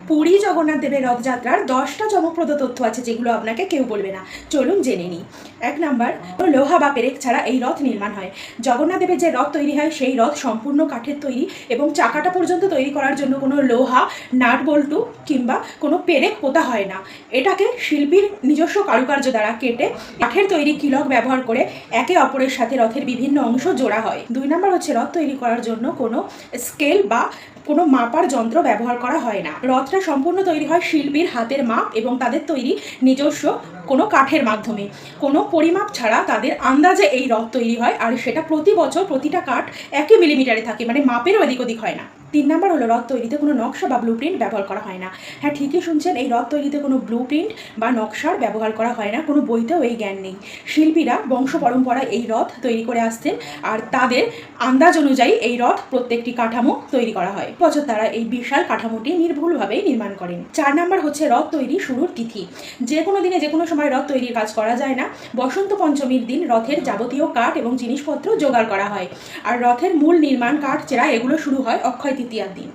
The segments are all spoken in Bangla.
পুরী জগন্নাথ দেবের রথযাত্রার 10টা চমকপ্রদ তথ্য আছে যেগুলো আপনাকে কেউ বলবে না। চলুন জেনে নিই। 1 নাম্বার, লোহা বা পেরেক ছাড়া এই রথ নির্মাণ হয়। জগন্নাথ দেবের যে রথ তৈরি হয় সেই রথ সম্পূর্ণ কাঠের তৈরি এবং চাকাটা পর্যন্ত তৈরি করার জন্য কোনো লোহা, নাট বল্টু কিংবা কোনো পেরেক পোতা হয় না। এটাকে শিল্পীর নিজস্ব কারুকার্য দ্বারা কেটে কাঠের তৈরি কিলক ব্যবহার করে একে অপরের সাথে রথের বিভিন্ন অংশ জোড়া হয়। 2 নাম্বার হচ্ছে, রথ তৈরি করার জন্য কোনো স্কেল বা কোনো মাপার যন্ত্র ব্যবহার করা হয় না। রথটা সম্পূর্ণ তৈরি হয় শিল্পীর হাতের মাপ এবং তাদের তৈরি নিজস্ব কোনো কাঠের মাধ্যমে। কোনো পরিমাপ ছাড়া তাদের আন্দাজে এই রথ তৈরি হয়, আর সেটা প্রতি বছর প্রতিটা কাঠ 1 মিলিমিটারে থাকে, মানে মাপেরও এদিক ওদিক হয় না। 3 নাম্বার হলো, রথ তৈরিতে কোনো নকশা বা ব্লু প্রিন্ট ব্যবহার করা হয় না। হ্যাঁ, ঠিকই শুনছেন, এই রথ তৈরিতে কোনো ব্লু প্রিন্ট বা নকশার ব্যবহার করা হয় না, কোনো বইতেও এই জ্ঞান নেই। শিল্পীরা বংশ পরম্পরায় এই রথ তৈরি করে আসছেন, আর তাদের আন্দাজ অনুযায়ী এই রথ প্রত্যেকটি কাঠামো তৈরি করা হয়। বছর তারা এই বিশাল কাঠামোটি নির্ভুলভাবে নির্মাণ করেন। 4 নাম্বার হচ্ছে, রথ তৈরি শুরুর তিথি। যে কোনো দিনে যে কোনো সময় রথ তৈরির কাজ করা যায় না। বসন্ত পঞ্চমীর দিন রথের যাবতীয় কাঠ এবং জিনিসপত্র জোগাড় করা হয়, আর রথের মূল নির্মাণ, কাঠ চেরা এগুলো শুরু হয় অক্ষয় তৃতীয়ার দিন।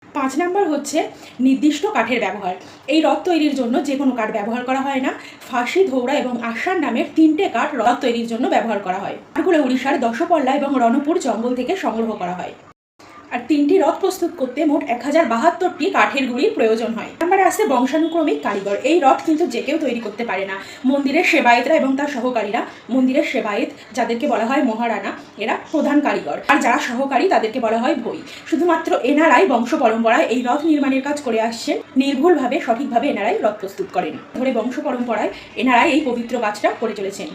5 নাম্বার হচ্ছে, নির্দিষ্ট কাঠের ব্যবহার। এই রথ তৈরির জন্য যে কোনো কাঠ ব্যবহার করা হয় না। ফাঁসি, ধৌরা এবং আষাঢ় নামের 3টে কাঠ রথ তৈরির জন্য ব্যবহার করা হয়। কাঠগুলো উড়িষ্যার দশপল্লা এবং রণপুর জঙ্গল থেকে সংগ্রহ করা হয়। আর 3টি রথ প্রস্তুত করতে মোট 1072টি কাঠের গুঁড়ির প্রয়োজন হয়। নাম্বারে আসছে বংশানুক্রমিক কারিগর। এই রথ কিন্তু যে কেউ তৈরি করতে পারে না। মন্দিরের সেবায়েতরা এবং তার সহকারীরা, মন্দিরের সেবায়েত যাদেরকে বলা হয় মহারানা, এরা প্রধান কারিগর, আর যারা সহকারী তাদেরকে বলা হয় ভই। শুধুমাত্র এনারাই বংশ পরম্পরায় এই রথ নির্মাণের কাজ করে আসছেন। নির্ভুলভাবে সঠিকভাবে এনারাই রথ প্রস্তুত করেন। ধরে বংশ পরম্পরায় এনারাই এই পবিত্র কাজটা করে চলেছেন।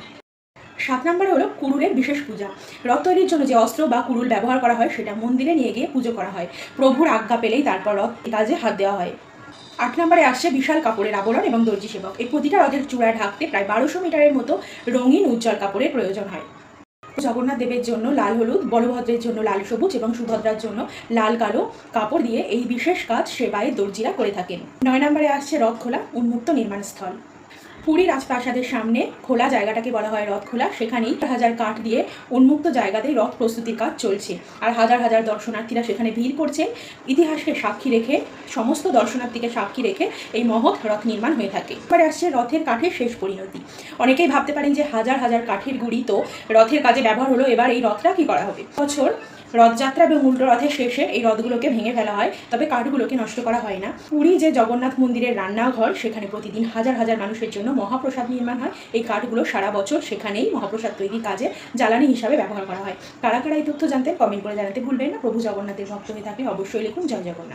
7 নম্বরে হলো কুড়ুলের বিশেষ পূজা। রথ তৈরির জন্য যে অস্ত্র বা কুড়ুল ব্যবহার করা হয় সেটা মন্দিরে নিয়ে গিয়ে পুজো করা হয়। প্রভুর আজ্ঞা পেলেই তারপর রথ কাজে হাত দেওয়া হয়। 8 নম্বরে আসছে বিশাল কাপড়ের আবরণ এবং দর্জি সেবক। এই প্রতিটা রথের চূড়ায় ঢাকতে প্রায় 1200 মিটারের মতো রঙিন উজ্জ্বল কাপড়ের প্রয়োজন হয়। জগন্নাথ দেবের জন্য লাল হলুদ, বলভদ্রের জন্য লাল সবুজ এবং সুভদ্রার জন্য লাল কালো কাপড় দিয়ে এই বিশেষ কাজ সেবায়েত দর্জিরা করে থাকেন। 9 নম্বরে আসছে রথ খোলা, উন্মুক্ত নির্মাণ স্থল। পুরী রাজপ্রাসাদের সামনে খোলা জায়গাটাকে বলা হয় রথ খোলা। সেখানেই হাজার কাঠ দিয়ে উন্মুক্ত জায়গাতেই রথ প্রস্তুতির কাজ চলছে, আর হাজার হাজার দর্শনার্থীরা সেখানে ভিড় করছেন। ইতিহাসকে সাক্ষী রেখে, সমস্ত দর্শনার্থীকে সাক্ষী রেখে এই মহৎ রথ নির্মাণ হয়ে থাকে। এবারে আসছে রথের কাঠের শেষ পরিণতি। অনেকেই ভাবতে পারেন যে হাজার হাজার কাঠের গুঁড়ি তো রথের কাজে ব্যবহার হলো, এবার এই রথটা কী করা হবে? বছর রথযাত্রা এবং উল্টো রথের শেষে এই রথগুলোকে ভেঙে ফেলা হয়, তবে কাঠগুলোকে নষ্ট করা হয় না। পুরী যে জগন্নাথ মন্দিরের রান্নাঘর, সেখানে প্রতিদিন হাজার হাজার মানুষের জন্য মহাপ্রসাদ নির্মাণ হয়। এই কাঠগুলো সারা বছর সেখানেই মহাপ্রসাদ তৈরির কাজে জ্বালানি হিসাবে ব্যবহার করা হয়। কারা কারা এই তথ্য জানতে কমেন্ট করে জানাতে ভুলবেন না। প্রভু জগন্নাথের ভক্ত হয়ে থাকলে অবশ্যই লিখুন জয় জগন্নাথ।